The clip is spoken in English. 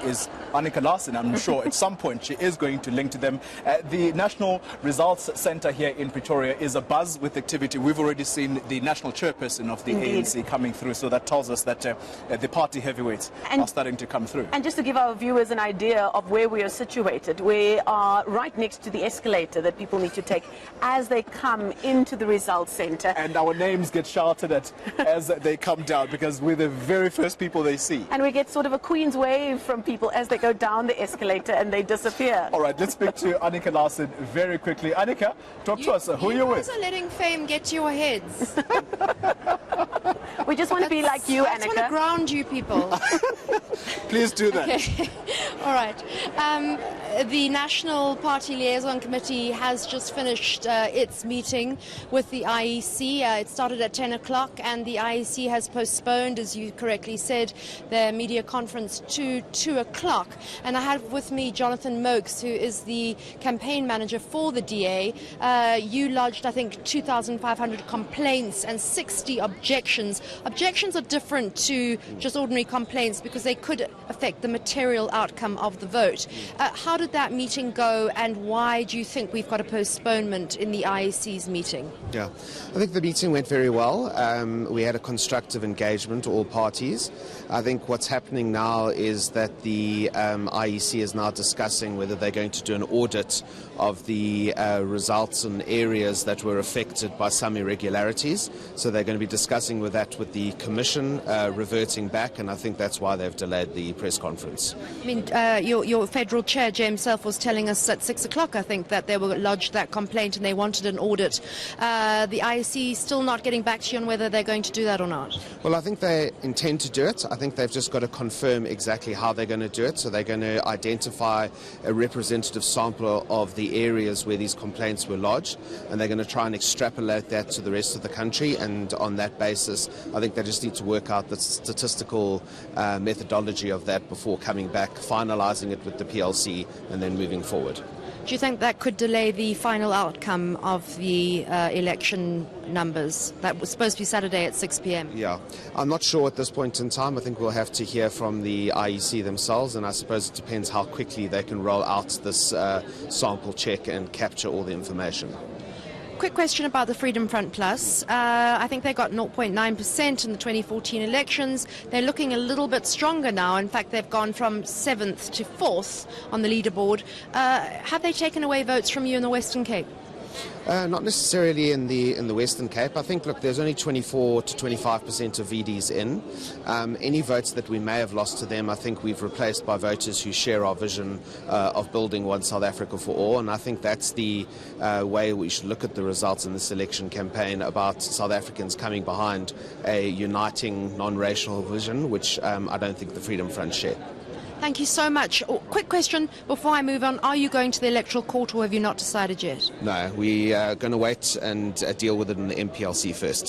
is Annika Larsen. I'm sure at some point she is going to link to them. The National Results Centre here in Pretoria is abuzz with activity. We've already seen the national chairperson of the ANC coming through, so that tells us that the party heavyweights are starting to come through. And just to give our viewers an idea of where we are situated, we are right next to the escalator that people need to take as they come into the Results Centre. And our names get shouted at as they come down, because we're the very first people they see. And we get sort of a queen's wave from people as they go down the escalator and they disappear. All right, let's speak to Annika Larsen very quickly. Annika, talk to us. Who are you with? You guys are letting fame get to your heads. We just want to be like you, I just want to Annika. ground you people. Please do that. Okay. All right. The National Party Liaison Committee has just finished its meeting with the IEC. It started at 10 o'clock and the IEC has postponed, as you correctly said, their media conference to 2 o'clock. And I have with me Jonathan Mokes, who is the campaign manager for the DA. You lodged, I think, 2,500 complaints and 60 objections. Objections are different to just ordinary complaints because they could affect the material outcome of the vote. How did that meeting go, and why do you think we've got a postponement in the IEC's meeting? Yeah, I think the meeting went very well. We had a constructive engagement, all parties. I think what's happening now is that the IEC is now discussing whether they're going to do an audit of the results and areas that were affected by some irregularities. So they're going to be discussing with the Commission, reverting back, and I think that's why they've delayed the press conference. I mean, your federal chair, James Self, was telling us at 6 o'clock, I think, that they were lodged that complaint and they wanted an audit. The IEC still not getting back to you on whether they're going to do that or not? Well, I think they intend to do it. I think they've just got to confirm exactly how they're going to do it. So they're going to identify a representative sample of the areas where these complaints were lodged, and they're going to try and extrapolate that to the rest of the country. And on that basis, I think they just need to work out the statistical methodology of that before coming back, finalising it with the PLC, and then moving forward. Do you think that could delay the final outcome of the election numbers? That was supposed to be Saturday at 6 p.m. Yeah, I'm not sure at this point in time. I think we'll have to hear from the IEC themselves, and I suppose it depends how quickly they can roll out this sample check and capture all the information. Quick question about the Freedom Front Plus. I think they got 0.9% in the 2014 elections. They're looking a little bit stronger now. In fact, they've gone from 7th to 4th on the leaderboard. Have they taken away votes from you in the Western Cape? Not necessarily in the Western Cape. I think, look, there's only 24 to 25% of VDs in. Any votes that we may have lost to them, I think we've replaced by voters who share our vision of building one South Africa for all. And I think that's the way we should look at the results in this election campaign, about South Africans coming behind a uniting non-racial vision, which I don't think the Freedom Front share. Thank you so much. Oh, quick question before I move on. Are you going to the Electoral Court, or have you not decided yet? No, we are going to wait and deal with it in the MPLC first.